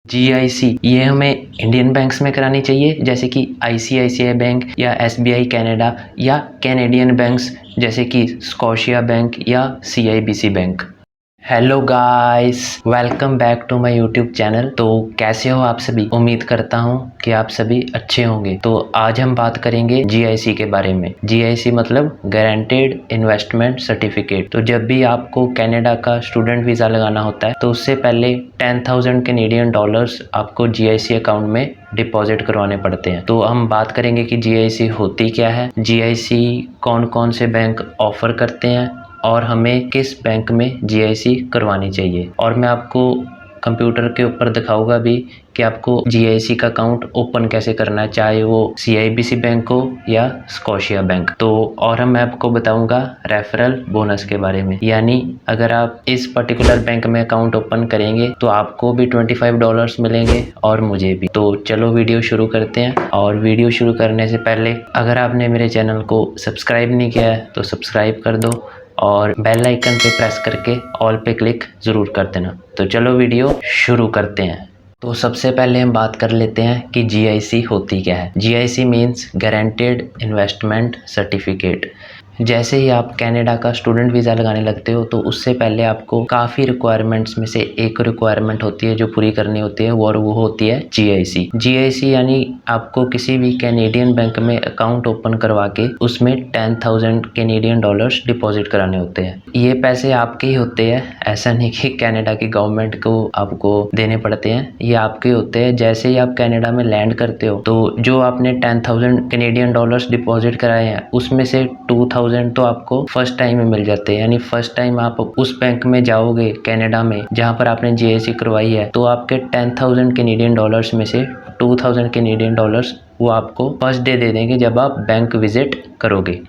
GIC ये हमें Indian banks में करानी चाहिए, जैसे कि आईसीआईसीआई बैंक या एसबीआई कनाडा, या कैनेडियन बैंक्स जैसे कि स्कॉशिया बैंक या CIBC bank. Hello guys, welcome back to my YouTube channel. तो कैसे हो आप सभी? उम्मीद करता हूँ कि आप सभी अच्छे होंगे। तो आज हम बात करेंगे जीआईसी के बारे में। जीआईसी मतलब गारंटेड इन्वेस्टमेंट सर्टिफिकेट। तो जब भी आपको कनाडा का स्टूडेंट वीज़ा लगाना होता है तो उससे पहले 10,000 कैनेडियन डॉलर्स आपको जीआईसी अकाउंट में डिपॉजिट करवाने पड़ते हैं। तो हम बात करेंगे कि जीआईसी होती क्या है, जीआईसी कौन कौन से बैंक ऑफर करते हैं और हमें किस बैंक में जीआईसी करवानी चाहिए। और मैं आपको कंप्यूटर के ऊपर दिखाऊंगा भी कि आपको जीआईसी का अकाउंट ओपन कैसे करना है, चाहे वो सीआईबीसी बैंक हो या स्कॉशिया बैंक। तो और मैं आपको बताऊंगा रेफरल बोनस के बारे में, यानी अगर आप इस पर्टिकुलर बैंक में अकाउंट ओपन करेंगे तो आपको भी $25 मिलेंगे और मुझे भी। तो चलो वीडियो शुरू करते हैं। और वीडियो शुरू करने से पहले अगर आपने मेरे चैनल को सब्सक्राइब नहीं किया है तो सब्सक्राइब कर दो और बेल आइकन पे प्रेस करके ऑल पे क्लिक ज़रूर कर देना। तो चलो वीडियो शुरू करते हैं। तो सबसे पहले हम बात कर लेते हैं कि जीआईसी होती क्या है। GIC means guaranteed investment certificate. जैसे ही आप कनाडा का स्टूडेंट वीज़ा लगाने लगते हो तो उससे पहले आपको काफ़ी रिक्वायरमेंट्स में से एक रिक्वायरमेंट होती है जो पूरी करनी होती है, और वो होती है जीआईसी। जीआईसी यानी आपको किसी भी कैनेडियन बैंक में अकाउंट ओपन करवा के उसमें 10,000 कैनेडियन डॉलर्स डिपॉजिट कराने होते हैं। ये पैसे आपके ही होते हैं, ऐसा नहीं कि कनाडा की गवर्नमेंट को आपको देने पड़ते हैं, ये आपके होते हैं। जैसे ही आप कनाडा में लैंड करते हो तो जो आपने 10,000 कैनेडियन डॉलर्स डिपॉजिट कराए हैं उसमें से 2,000 तो आपको फर्स्ट टाइम में मिल जाते हैं। यानी फर्स्ट टाइम आप उस बैंक में जाओगे कनाडा में जहां पर आपने जीआईसी करवाई है तो आपके 10,000 कैनेडियन डॉलर्स में से 2,000 कैनेडियन डॉलर्स वो आपको फर्स्ट डे दे देंगे जब आप बैंक विजिट करोगे।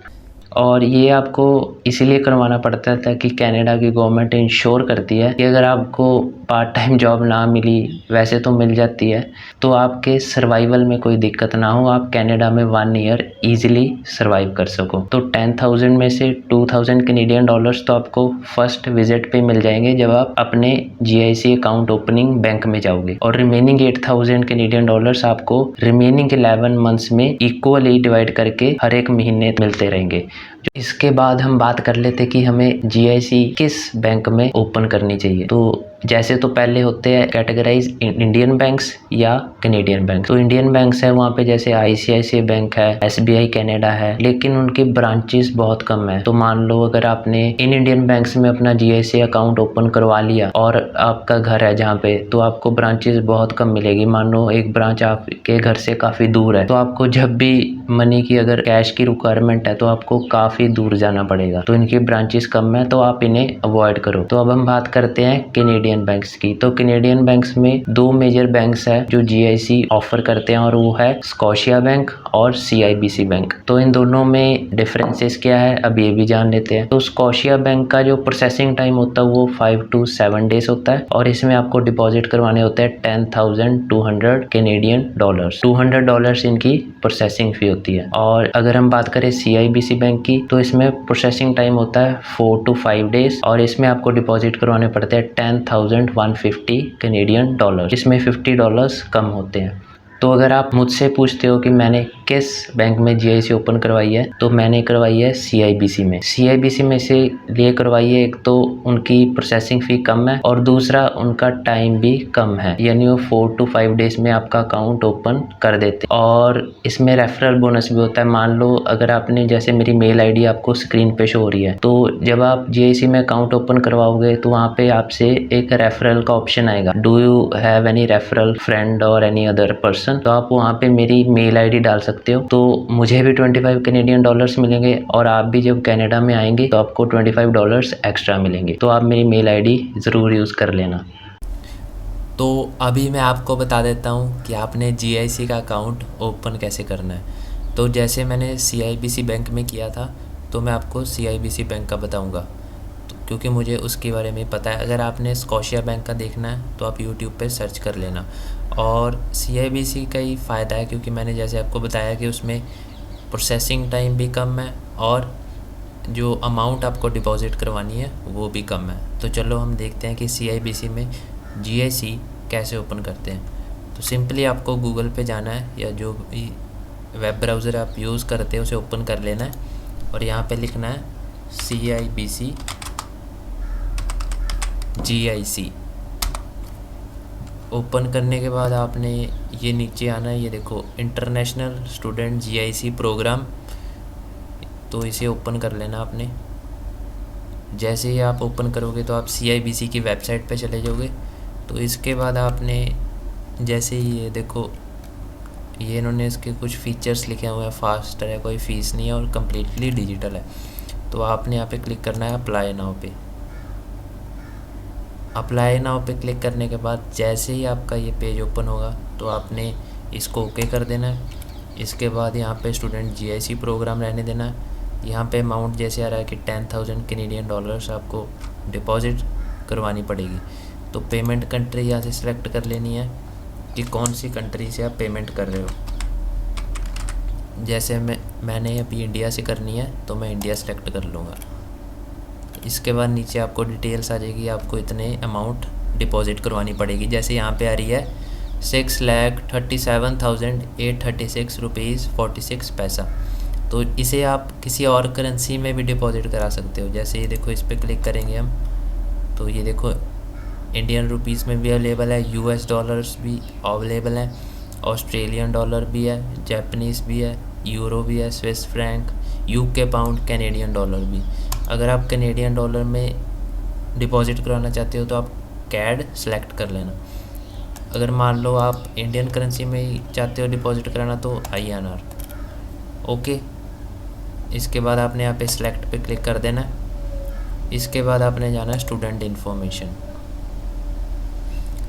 और ये आपको इसीलिए करवाना पड़ता है ताकि कनाडा की गवर्नमेंट इंश्योर करती है कि अगर आपको पार्ट टाइम जॉब ना मिली, वैसे तो मिल जाती है, तो आपके सर्वाइवल में कोई दिक्कत ना हो, आप कनाडा में 1 ईयर ईजिली सर्वाइव कर सको। तो 10,000 में से 2,000 कैनेडियन डॉलर्स तो आपको फर्स्ट विजिट पे मिल जाएंगे जब आप अपने जीआईसी अकाउंट ओपनिंग बैंक में जाओगे, और रिमेनिंग 8,000 कैनेडियन डॉलर्स आपको रिमेनिंग 11 मंथ्स में इक्वली डिवाइड करके हर एक महीने मिलते रहेंगे। इसके बाद हम बात कर लेते कि हमें जीआईसी किस बैंक में ओपन करनी चाहिए। तो जैसे तो पहले होते हैं कैटेगराइज इंडियन बैंक्स या कैनेडियन बैंक। तो इंडियन बैंक्स है वहाँ पे जैसे आईसीआईसीआई बैंक है, एसबीआई कनाडा है, लेकिन उनकी ब्रांचेस बहुत कम है। तो मान लो अगर आपने इन इंडियन बैंक्स में अपना जीआईसी अकाउंट ओपन करवा लिया और आपका घर है जहाँ पे, तो आपको ब्रांचेस बहुत कम मिलेगी। मान लो एक ब्रांच आपके घर से काफ़ी दूर है, तो आपको जब भी मनी की अगर कैश की रिक्वायरमेंट है तो आपको काफ़ी दूर जाना पड़ेगा। तो इनकी ब्रांचेस कम है तो आप इन्हें अवॉइड करो। तो अब हम बात करते हैं कैनेडियन बैंक्स की। तो कैनेडियन बैंक्स में 2 मेजर बैंक्स हैं जो जीआईसी ऑफर करते हैं, और वो है स्कॉशिया बैंक और सीआईबीसी बैंक। तो इन दोनों में डिफरेंसेस क्या है अब ये भी जान लेते हैं। तो स्कॉशिया बैंक का जो प्रोसेसिंग टाइम होता है वो 5 to 7 डेज होता है, और इसमें आपको डिपॉजिट करवाने होते हैं 10,200 कैनेडियन डॉलर्स। $200 इनकी प्रोसेसिंग फी होती है। और अगर हम बात करें सीआईबीसी बैंक की तो इसमें प्रोसेसिंग टाइम होता है 4 to 5 डेज, और इसमें आपको डिपॉजिट करवाने पड़ते हैं 10,150 कैनेडियन डॉलर। इसमें $50 कम होते हैं। तो अगर आप मुझसे पूछते हो कि मैंने किस बैंक में जीआईसी ओपन करवाई है, तो मैंने करवाई है सीआईबीसी में। सीआईबीसी में से लिए करवाई है, एक तो उनकी प्रोसेसिंग फ़ी कम है और दूसरा उनका टाइम भी कम है, यानी वो 4 to 5 डेज में आपका अकाउंट ओपन कर देते। और इसमें रेफरल बोनस भी होता है। मान लो अगर आपने, जैसे मेरी मेल आईडी आपको स्क्रीन पे शो हो रही है, तो जब आप जीआईसी में अकाउंट ओपन करवाओगे तो वहाँ पे आपसे एक रेफरल का ऑप्शन आएगा, do you have any referral friend और एनी अदर पर्सन। तो आप वहाँ पे मेरी मेल आईडी डाल सकते हो, तो मुझे भी 25 कैनेडियन डॉलर्स मिलेंगे, और आप भी जब कनाडा में आएंगे तो आपको $25 एक्स्ट्रा मिलेंगे। तो आप मेरी मेल आईडी ज़रूर यूज़ कर लेना। तो अभी मैं आपको बता देता हूँ कि आपने जीआईसी का अकाउंट ओपन कैसे करना है। तो जैसे मैंने सीआईबीसी बैंक में किया था तो मैं आपको सीआईबीसी बैंक का बताऊँगा, तो क्योंकि मुझे उसके बारे में पता है। अगर आपने स्कॉशिया बैंक का देखना है तो आप यूट्यूब पे सर्च कर लेना। और सीआईबीसी का ही फ़ायदा है क्योंकि मैंने जैसे आपको बताया कि उसमें प्रोसेसिंग टाइम भी कम है और जो अमाउंट आपको डिपॉजिट करवानी है वो भी कम है। तो चलो हम देखते हैं कि सीआईबीसी में जीआईसी कैसे ओपन करते हैं। तो सिंपली आपको गूगल पे जाना है या जो भी वेब ब्राउज़र आप यूज़ करते हैं उसे ओपन कर लेना है और यहाँ पे लिखना है CIBC GIC। ओपन करने के बाद आपने ये नीचे आना है, ये देखो इंटरनेशनल स्टूडेंट GIC प्रोग्राम, तो इसे ओपन कर लेना आपने। जैसे ही आप ओपन करोगे तो आप CIBC की वेबसाइट पे चले जाओगे। तो इसके बाद आपने जैसे ही ये देखो, ये इन्होंने इसके कुछ फीचर्स लिखे हुए हैं, फास्ट है, कोई फ़ीस नहीं है और कम्प्लीटली डिजिटल है। तो आपने यहाँ पे क्लिक करना है अप्लाई नाउ पे। अप्लाई नाउ पे क्लिक करने के बाद जैसे ही आपका ये पेज ओपन होगा तो आपने इसको ओके कर देना है। इसके बाद यहाँ पे स्टूडेंट GIC प्रोग्राम रहने देना है। यहाँ पे अमाउंट जैसे आ रहा है कि 10,000 कैनेडियन डॉलर्स आपको डिपॉजिट करवानी पड़ेगी। तो पेमेंट कंट्री यहाँ से सिलेक्ट कर लेनी है कि कौन सी कंट्री से आप पेमेंट कर रहे हो। जैसे मैंने अभी इंडिया से करनी है तो मैं इंडिया सेलेक्ट कर लूँगा। इसके बाद नीचे आपको डिटेल्स आ जाएगी, आपको इतने अमाउंट डिपॉजिट करवानी पड़ेगी। जैसे यहाँ पे आ रही है 6,37,836 रुपीज़ 46 पैसा। तो इसे आप किसी और करेंसी में भी डिपॉजिट करा सकते हो। जैसे ये देखो, इस पर क्लिक करेंगे हम तो ये देखो इंडियन रुपीज़ में भी अवेलेबल है, US डॉलर्स भी अवेलेबल हैं, ऑस्ट्रेलियन डॉलर भी है, जापानीज़ भी है, यूरो भी है, Swiss franc, UK pound, Canadian dollar भी। अगर आप कैनेडियन डॉलर में डिपॉजिट कराना चाहते हो तो आप CAD सेलेक्ट कर लेना। अगर मान लो आप इंडियन करेंसी में ही चाहते हो डिपॉजिट कराना तो INR। ओके, इसके बाद आपने यहाँ पे सिलेक्ट पे क्लिक कर देना है। इसके बाद आपने जाना है स्टूडेंट इन्फॉर्मेशन।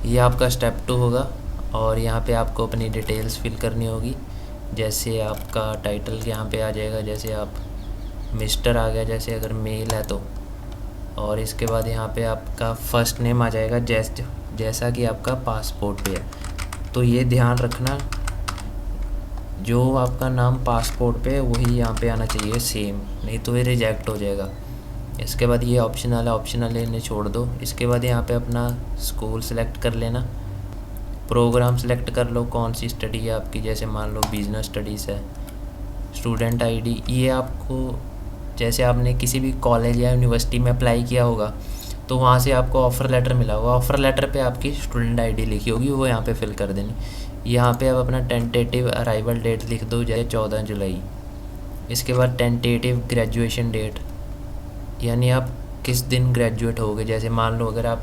ये आपका स्टेप 2 होगा और यहाँ पे आपको अपनी डिटेल्स फिल करनी होगी। जैसे आपका टाइटल यहाँ पे आ जाएगा, जैसे आप मिस्टर आ गया, जैसे अगर मेल है तो। और इसके बाद यहाँ पे आपका फर्स्ट नेम आ जाएगा जैसा कि आपका पासपोर्ट पे है। तो ये ध्यान रखना, जो आपका नाम पासपोर्ट पे है वही यहाँ पे आना चाहिए सेम, नहीं तो ये रिजेक्ट हो जाएगा। इसके बाद ये ऑप्शनल है, ऑप्शनल इन्हें छोड़ दो। इसके बाद यहाँ पे अपना स्कूल सेलेक्ट कर लेना, प्रोग्राम सेलेक्ट कर लो कौन सी स्टडी है आपकी। जैसे मान लो बिजनेस स्टडीज़ है। स्टूडेंट ID, ये आपको जैसे आपने किसी भी कॉलेज या यूनिवर्सिटी में अप्लाई किया होगा तो वहाँ से आपको ऑफ़र लेटर मिला होगा। ऑफ़र लेटर पे आपकी स्टूडेंट ID लिखी होगी, वो यहाँ पे फिल कर देनी। यहाँ पे आप अपना टेंटेटिव अराइवल डेट लिख दो, जैसे 14 जुलाई। इसके बाद टेंटेटिव ग्रेजुएशन डेट, यानी आप किस दिन ग्रेजुएट होगे। जैसे मान लो अगर आप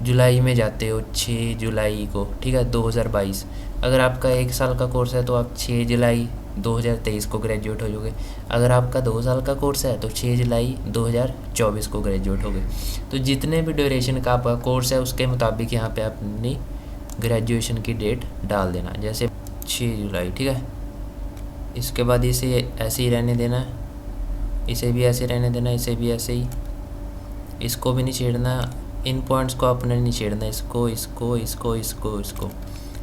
जुलाई में जाते हो 6 जुलाई को, ठीक है, 2022। अगर आपका 1 साल का कोर्स है तो आप 6 जुलाई 2023 को ग्रेजुएट हो जाओगे। अगर आपका 2 साल का कोर्स है तो 6 जुलाई 2024 को ग्रेजुएट होगे। तो जितने भी ड्यूरेशन का आपका कोर्स है उसके मुताबिक यहाँ पे अपनी ग्रेजुएशन की डेट डाल देना, जैसे 6 जुलाई, ठीक है। इसके बाद इसे ऐसे ही रहने देना है, इसे भी ऐसे रहने देना, इसे भी ऐसे ही, इसको भी नहीं छेड़ना, इन पॉइंट्स को आपने नहीं छेड़ना, इसको इसको इसको इसको इसको।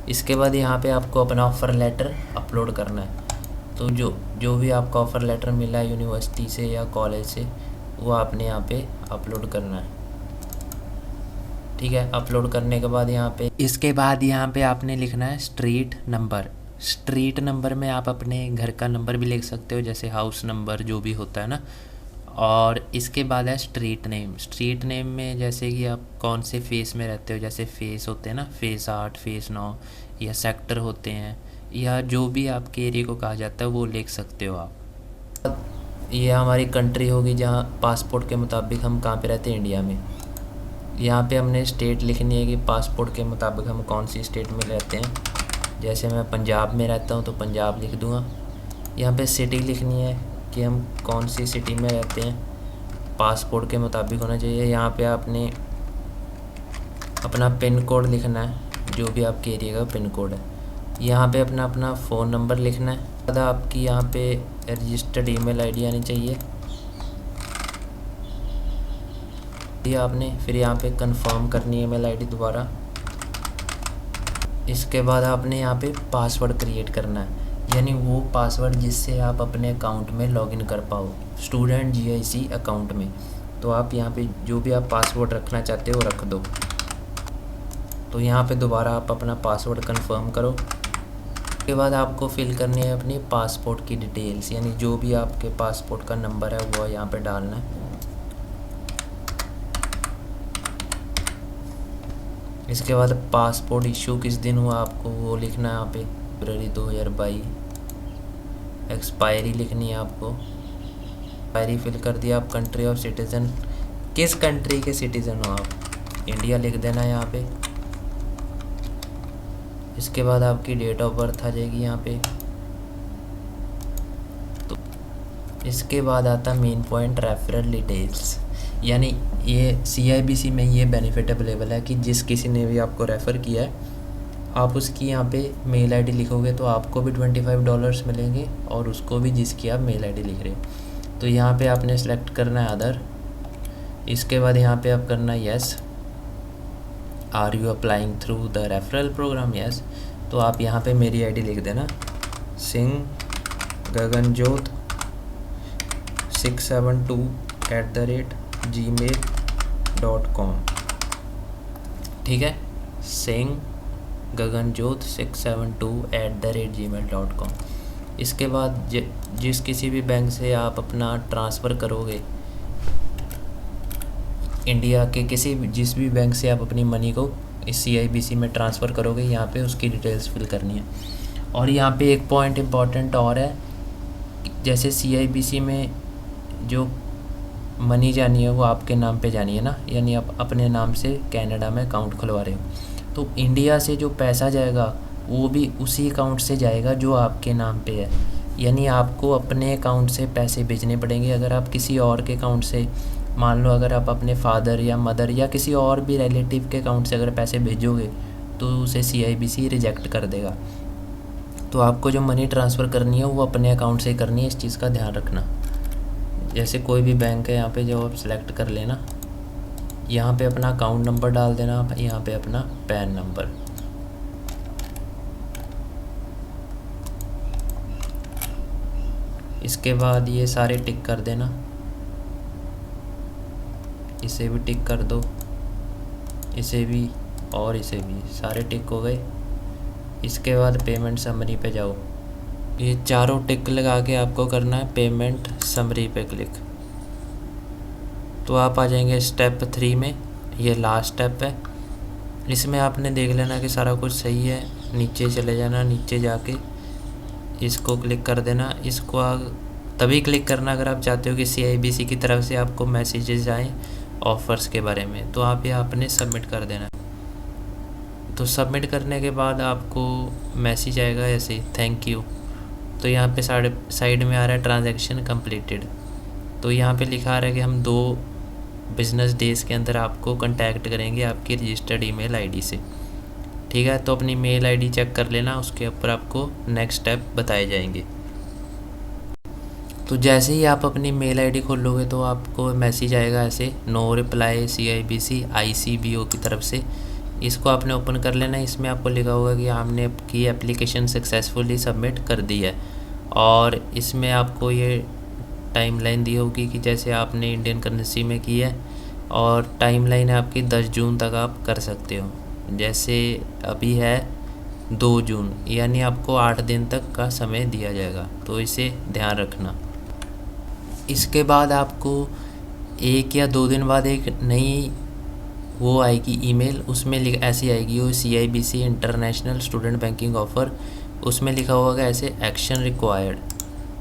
इसके बाद यहाँ पे आपको अपना ऑफ़र लेटर अपलोड करना है। तो जो भी आपका ऑफ़र लेटर मिला है यूनिवर्सिटी से या कॉलेज से, वो आपने यहाँ पे अपलोड करना है, ठीक है। अपलोड करने के बाद इसके बाद यहाँ पे आपने लिखना है स्ट्रीट नंबर। स्ट्रीट नंबर में आप अपने घर का नंबर भी लिख सकते हो, जैसे हाउस नंबर जो भी होता है ना। और इसके बाद है स्ट्रीट नेम। स्ट्रीट नेम में जैसे कि आप कौन से फेस में रहते हो, जैसे फेस होते हैं ना, फेस 8, फेस 9, या सेक्टर होते हैं, या जो भी आपके एरिया को कहा जाता है वो लिख सकते हो आप। ये हमारी कंट्री होगी जहाँ पासपोर्ट के मुताबिक हम कहाँ पे रहते हैं, इंडिया में। यहाँ पे हमने स्टेट लिखनी है कि पासपोर्ट के मुताबिक हम कौन सी स्टेट में रहते हैं। जैसे मैं पंजाब में रहता हूँ तो पंजाब लिख दूँगा। यहाँ पे सिटी लिखनी है कि हम कौन सी सिटी में रहते हैं, पासपोर्ट के मुताबिक होना चाहिए। यहाँ पे आपने अपना पिन कोड लिखना है, जो भी आपके एरिया का पिन कोड है। यहाँ पे अपना फ़ोन नंबर लिखना है। आपकी यहाँ पे रजिस्टर्ड ईमेल आईडी आनी चाहिए, ये आपने फिर यहाँ पे कंफर्म करनी है ईमेल आईडी दोबारा। इसके बाद आपने यहाँ पे पासवर्ड क्रिएट करना है, यानी वो पासवर्ड जिससे आप अपने अकाउंट में लॉगिन कर पाओ, स्टूडेंट GIC अकाउंट में। तो आप यहाँ पे जो भी आप पासवर्ड रखना चाहते हो रख दो। तो यहाँ पे दोबारा आप अपना पासवर्ड कंफर्म करो। उसके बाद आपको फिल करनी है अपनी पासपोर्ट की डिटेल्स, यानी जो भी आपके पासपोर्ट का नंबर है वो यहाँ पे डालना है। इसके बाद पासपोर्ट इशू किस दिन हुआ आपको वो लिखना है यहाँ पे, फरवरी 2022। एक्सपायरी लिखनी है आपको, एक्सपायरी फिल कर दिया आप। कंट्री ऑफ सिटीज़न, किस कंट्री के सिटीज़न हो आप, इंडिया लिख देना है यहाँ पे। इसके बाद आपकी डेट ऑफ बर्थ आ जाएगी यहाँ पे। तो इसके बाद आता मेन पॉइंट रेफरल डिटेल्स, यानी ये CIBC में ये बेनिफिट अवेलेबल है कि जिस किसी ने भी आपको रेफ़र किया है आप उसकी यहाँ पे मेल आईडी लिखोगे तो आपको भी $25 मिलेंगे और उसको भी जिसकी आप मेल आईडी लिख रहे हो। तो यहाँ पे आपने सेलेक्ट करना है अदर। इसके बाद यहाँ पे आप करना है yes. Are you applying through the referral programme, yes. तो आप यहाँ पे मेरी आईडी लिख देना, सिंह गगनजोत 672@gmail.com। ठीक है, सिंह गगनजोत 672@gmail.com। इसके बाद जिस किसी भी बैंक से आप अपना ट्रांसफ़र करोगे इंडिया के जिस भी बैंक से आप अपनी मनी को इस CIBC में ट्रांसफ़र करोगे, यहाँ पे उसकी डिटेल्स फिल करनी है। और यहाँ पे एक पॉइंट इम्पॉर्टेंट और है, जैसे CIBC में जो मनी जानी है वो आपके नाम पे जानी है ना, यानी आप अपने नाम से कनाडा में अकाउंट खुलवा रहे हो, तो इंडिया से जो पैसा जाएगा वो भी उसी अकाउंट से जाएगा जो आपके नाम पे है। यानी आपको अपने अकाउंट से पैसे भेजने पड़ेंगे। अगर आप किसी और के अकाउंट से, मान लो अगर आप अपने फादर या मदर या किसी और भी रिलेटिव के अकाउंट से अगर पैसे भेजोगे तो उसे CIBC रिजेक्ट कर देगा। तो आपको जो मनी ट्रांसफ़र करनी है वो अपने अकाउंट से करनी है, इस चीज़ का ध्यान रखना। जैसे कोई भी बैंक है यहाँ पे जो आप सेलेक्ट कर लेना, यहाँ पे अपना अकाउंट नंबर डाल देना, यहाँ पे अपना पैन नंबर। इसके बाद ये सारे टिक कर देना, इसे भी टिक कर दो, इसे भी और इसे भी, सारे टिक हो गए। इसके बाद पेमेंट समरी पे जाओ, ये चारों टिक लगा के आपको करना है पेमेंट समरी पे क्लिक। तो आप आ जाएंगे स्टेप 3 में, ये लास्ट स्टेप है। इसमें आपने देख लेना कि सारा कुछ सही है, नीचे चले जाना, नीचे जाके इसको क्लिक कर देना। इसको तभी क्लिक करना अगर आप चाहते हो कि CIBC की तरफ से आपको मैसेजेस आएँ ऑफ़र्स के बारे में, तो आप यहाँ अपने सबमिट कर देना। तो सबमिट करने के बाद आपको मैसेज आएगा ऐसे, थैंक यू। तो यहाँ पे साइड में आ रहा है ट्रांजैक्शन कंप्लीटेड। तो यहाँ पे लिखा आ रहा है कि हम 2 बिज़नेस डेज़ के अंदर आपको कांटेक्ट करेंगे आपकी रजिस्टर्ड ईमेल आईडी से। ठीक है, तो अपनी मेल आईडी चेक कर लेना, उसके ऊपर आपको नेक्स्ट स्टेप बताए जाएंगे। तो जैसे ही आप अपनी मेल आईडी खोलोगे तो आपको मैसेज आएगा ऐसे, नो रिप्लाई CIBC ICBO की तरफ से। इसको आपने ओपन कर लेना है। इसमें आपको लिखा होगा कि हमने आपकी एप्लीकेशन सक्सेसफुली सबमिट कर दी है, और इसमें आपको ये टाइमलाइन दी होगी कि जैसे आपने इंडियन करेंसी में की है, और टाइमलाइन है आपकी 10 जून तक आप कर सकते हो। जैसे अभी है 2 जून, यानी आपको 8 दिन तक का समय दिया जाएगा, तो इसे ध्यान रखना। इसके बाद आपको 1 या 2 दिन बाद एक नई वो आएगी ईमेल, उसमें ऐसी आएगी वो CIBC international student banking offer. उसमें लिखा होगा ऐसे, एक्शन रिक्वायर्ड।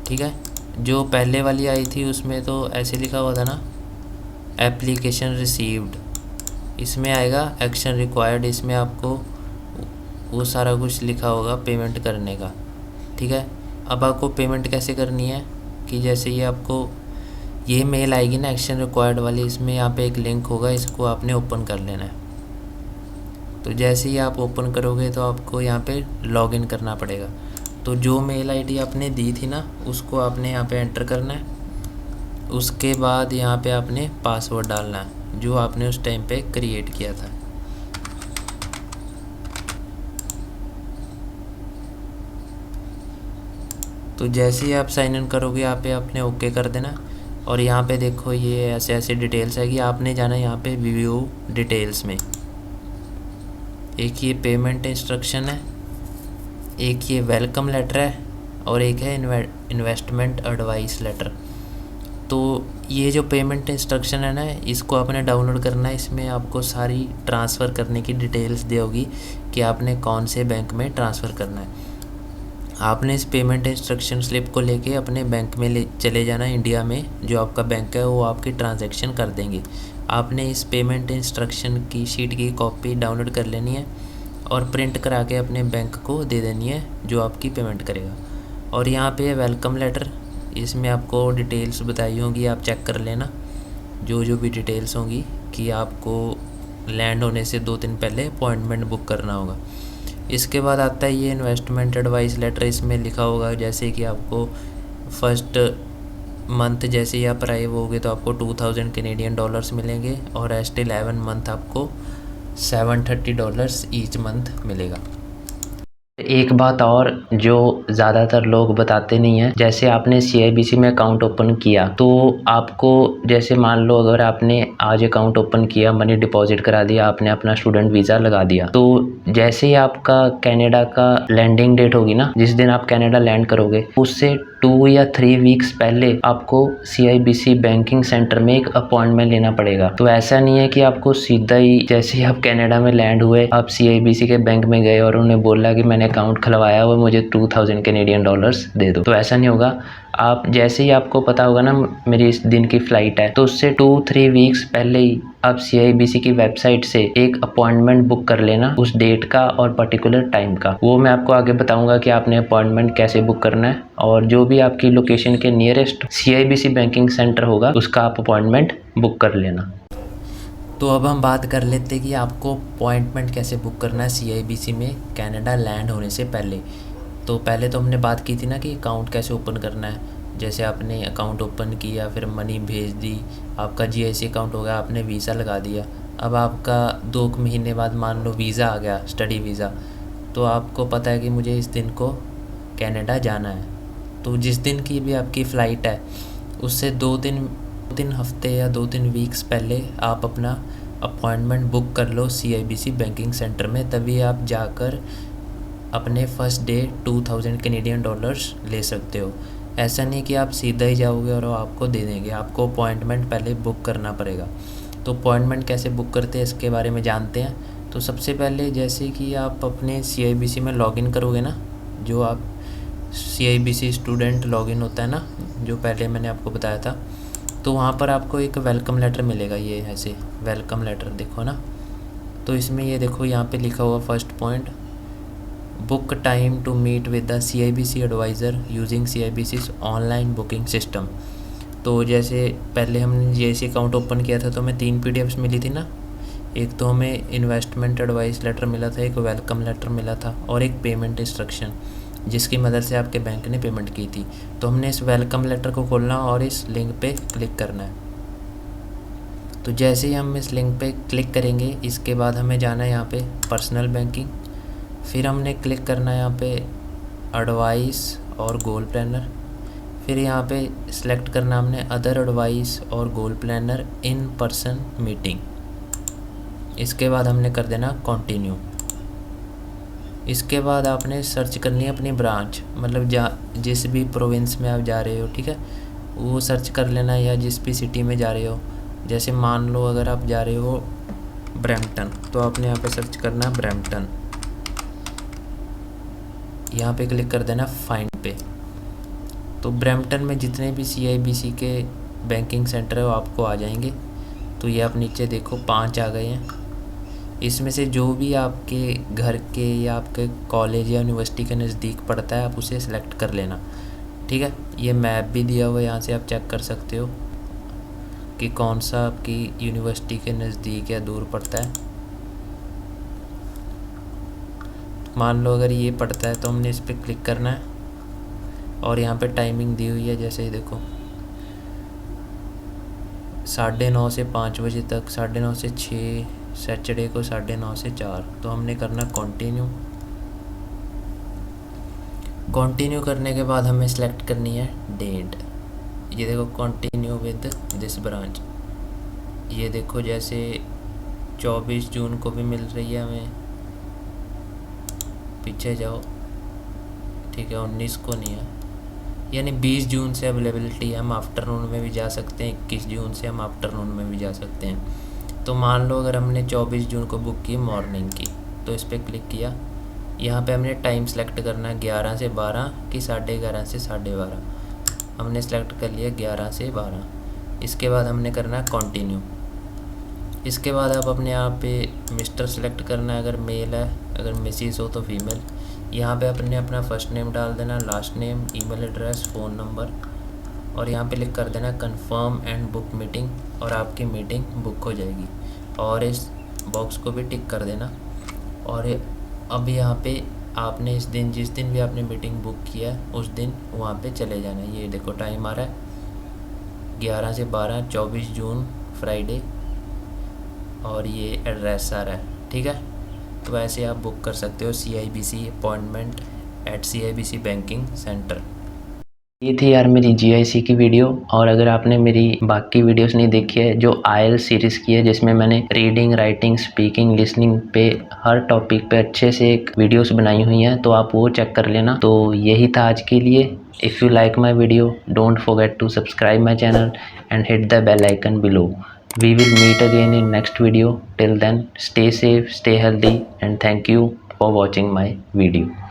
ठीक है, जो पहले वाली आई थी उसमें तो ऐसे लिखा हुआ था ना, एप्लीकेशन रिसीव्ड। इसमें आएगा एक्शन रिक्वायर्ड, इसमें आपको वो सारा कुछ लिखा होगा पेमेंट करने का। ठीक है, अब आपको पेमेंट कैसे करनी है कि जैसे ये आपको ये मेल आएगी ना एक्शन रिक्वायर्ड वाली, इसमें यहाँ पे एक लिंक होगा, इसको आपने ओपन कर लेना है। तो जैसे ही आप ओपन करोगे तो आपको यहाँ पे लॉगिन करना पड़ेगा। तो जो मेल आईडी आपने दी थी ना उसको आपने यहाँ पे एंटर करना है। उसके बाद यहाँ पे आपने पासवर्ड डालना है जो आपने उस टाइम पे क्रिएट किया था। तो जैसे ही आप साइन इन करोगे यहाँ पे आपने ओके कर देना। और यहाँ पे देखो ये ऐसे ऐसे डिटेल्स है कि आपने जाना है यहाँ पे व्यू डिटेल्स में। एक ये पेमेंट इंस्ट्रक्शन है, एक ये वेलकम लेटर है और एक है इन्वेस्टमेंट एडवाइस लेटर। तो ये जो पेमेंट इंस्ट्रक्शन है ना, इसको आपने डाउनलोड करना है। इसमें आपको सारी ट्रांसफ़र करने की डिटेल्स दी होगी कि आपने कौन से बैंक में ट्रांसफ़र करना है। आपने इस पेमेंट इंस्ट्रक्शन स्लिप को लेके अपने बैंक में ले चले जाना। इंडिया में जो आपका बैंक है वो आपकी ट्रांजैक्शन कर देंगे। आपने इस पेमेंट इंस्ट्रक्शन की शीट की कॉपी डाउनलोड कर लेनी है और प्रिंट करा के अपने बैंक को दे देनी है जो आपकी पेमेंट करेगा। और यहाँ पे वेलकम लेटर, इसमें आपको डिटेल्स बताई होंगी, आप चेक कर लेना जो जो भी डिटेल्स होंगी कि आपको लैंड होने से 2 दिन पहले अपॉइंटमेंट बुक करना होगा। इसके बाद आता है ये इन्वेस्टमेंट एडवाइस लेटर। इसमें लिखा होगा जैसे कि आपको फर्स्ट मंथ जैसे ही आप अराइव होगे तो आपको 2000 कैनेडियन डॉलर्स मिलेंगे और एस्ट 11 मंथ आपको $730 ईच मंथ मिलेगा। एक बात और जो ज़्यादातर लोग बताते नहीं हैं, जैसे आपने CIBC में अकाउंट ओपन किया तो आपको, जैसे मान लो अगर आपने आज अकाउंट ओपन किया, मनी डिपॉजिट करा दिया, आपने अपना स्टूडेंट वीज़ा लगा दिया, तो जैसे ही आपका कनाडा का लैंडिंग डेट होगी ना, जिस दिन आप कनाडा लैंड करोगे, उससे 2 या 3 वीक्स पहले आपको CIBC बैंकिंग सेंटर में एक अपॉइंटमेंट लेना पड़ेगा। तो ऐसा नहीं है कि आपको सीधा ही जैसे ही आप कनाडा में लैंड हुए आप CIBC के बैंक में गए और उन्हें बोला कि मैंने अकाउंट खुलवाया हुआ, मुझे 2000 कैनेडियन डॉलर्स दे दो। तो ऐसा नहीं होगा। आप जैसे ही आपको पता होगा ना मेरी इस दिन की फ़्लाइट है, तो उससे 2-3 वीक्स पहले ही आप CIBC की वेबसाइट से एक अपॉइंटमेंट बुक कर लेना, उस डेट का और पर्टिकुलर टाइम का। वो मैं आपको आगे बताऊंगा कि आपने अपॉइंटमेंट कैसे बुक करना है, और जो भी आपकी लोकेशन के नियरेस्ट CIBC बैंकिंग सेंटर होगा उसका आप अपॉइंटमेंट बुक कर लेना। तो अब हम बात कर लेते हैं कि आपको अपॉइंटमेंट कैसे बुक करना है CIBC में कनाडा लैंड होने से पहले। तो पहले तो हमने बात की थी ना कि अकाउंट कैसे ओपन करना है। जैसे आपने अकाउंट ओपन किया, फिर मनी भेज दी, आपका GIC अकाउंट हो गया, आपने वीज़ा लगा दिया। अब आपका 2 महीने बाद मान लो वीज़ा आ गया, स्टडी वीज़ा, तो आपको पता है कि मुझे इस दिन को कनाडा जाना है। तो जिस दिन की भी आपकी फ़्लाइट है उससे 2-3 हफ्ते या 2-3 वीक्स पहले आप अपना अपॉइंटमेंट बुक कर लो CIBC बैंकिंग सेंटर में, तभी आप जाकर अपने फ़र्स्ट डे 2000 कैनेडियन डॉलर्स ले सकते हो। ऐसा नहीं कि आप सीधा ही जाओगे और वो आपको दे देंगे, आपको अपॉइंटमेंट पहले बुक करना पड़ेगा। तो अपॉइंटमेंट कैसे बुक करते हैं इसके बारे में जानते हैं। तो सबसे पहले जैसे कि आप अपने CIBC में लॉगिन करोगे ना, जो आप CIBC स्टूडेंट लॉगिन होता है ना, जो पहले मैंने आपको बताया था, तो वहाँ पर आपको एक वेलकम लेटर मिलेगा। ये ऐसे वेलकम लेटर देखो ना, तो इसमें ये देखो यहाँ पे लिखा हुआ first point, book time to meet with the CIBC adviser using CIBC's online booking system. तो जैसे पहले हमने GIC अकाउंट ओपन किया था तो हमें 3 PDFs मिली थी ना, एक तो हमें इन्वेस्टमेंट एडवाइस लेटर मिला था, एक वेलकम लेटर मिला था और एक पेमेंट इंस्ट्रक्शन जिसकी मदद से आपके बैंक ने पेमेंट की थी। तो हमने इस वेलकम लेटर को खोलना और इस लिंक पे क्लिक करना है। तो जैसे ही हम इस लिंक पे क्लिक करेंगे, इसके बाद हमें जाना है यहाँ पे पर्सनल बैंकिंग, फिर हमने क्लिक करना है यहाँ पे एडवाइस और गोल प्लानर, फिर यहाँ पे सिलेक्ट करना हमने अदर एडवाइस और गोल प्लानर इन पर्सन मीटिंग। इसके बाद हमने कर देना कंटिन्यू। इसके बाद आपने सर्च करनी है अपनी ब्रांच, मतलब जिस भी प्रोविंस में आप जा रहे हो, ठीक है, वो सर्च कर लेना, या जिस भी सिटी में जा रहे हो। जैसे मान लो अगर आप जा रहे हो ब्रैम्पटन, तो आपने यहाँ पे सर्च करना ब्रैम्पटन, यहाँ पे क्लिक कर देना फाइंड पे। तो ब्रैम्पटन में जितने भी CIBC के बैंकिंग सेंटर है वो आपको आ जाएंगे। तो ये आप नीचे देखो 5 आ गए हैं। इसमें से जो भी आपके घर के या आपके कॉलेज या यूनिवर्सिटी के नज़दीक पड़ता है आप उसे सेलेक्ट कर लेना, ठीक है। ये मैप भी दिया हुआ है, यहाँ से आप चेक कर सकते हो कि कौन सा आपकी यूनिवर्सिटी के नज़दीक या दूर पड़ता है। मान लो अगर ये पड़ता है तो हमने इस पर क्लिक करना है और यहाँ पे टाइमिंग दी हुई है, जैसे ही देखो 9:30 से 5 बजे तक, 9:30 से 6, सैटरडे को 9:30 से 4। तो हमने करना कंटिन्यू। कंटिन्यू करने के बाद हमें सेलेक्ट करनी है डेट। ये देखो कंटिन्यू विद दिस ब्रांच, ये देखो जैसे 24 जून को भी मिल रही है हमें, पीछे जाओ, ठीक है, 19 को नहीं है, यानी 20 जून से अवेलेबिलिटी है। हम आफ्टरनून में भी जा सकते हैं, 21 जून से हम आफ्टरनून में भी जा सकते हैं। तो मान लो अगर हमने 24 जून को बुक की मॉर्निंग की, तो इस पर क्लिक किया। यहाँ पे हमने टाइम सेलेक्ट करना है 11 से 12 कि 11:30 से 12:30। हमने सेलेक्ट कर लिया 11 से 12। इसके बाद हमने करना है कंटिन्यू। इसके बाद आप अपने यहाँ पे मिस्टर सेलेक्ट करना है अगर मेल है, अगर मिसिस हो तो फीमेल। यहाँ पे अपने अपना फर्स्ट नेम डाल देना, last name, email address, phone number, और यहाँ पे लिख कर देना कंफर्म एंड बुक मीटिंग, और आपकी मीटिंग बुक हो जाएगी। और इस बॉक्स को भी टिक कर देना। और अब यहाँ पे आपने इस दिन, जिस दिन भी आपने मीटिंग बुक किया है उस दिन वहाँ पे चले जाना है। ये देखो टाइम आ रहा है 11 से 12, 24 जून फ्राइडे, और ये एड्रेस आ रहा है, ठीक है। तो ऐसे आप बुक कर सकते हो CIBC appointment at CIBC banking centre. ये थी यार मेरी GIC की वीडियो। और अगर आपने मेरी बाकी वीडियोस नहीं देखी है जो IELTS सीरीज़ की है, जिसमें मैंने रीडिंग, राइटिंग, स्पीकिंग, लिसनिंग पे हर टॉपिक पे अच्छे से एक वीडियोस बनाई हुई हैं, तो आप वो चेक कर लेना। तो यही था आज के लिए। If you like my video, don't forget to subscribe my channel and hit the bell icon below. We will meet again in next video. Till then, stay safe, stay healthy, and thank you for watching my video.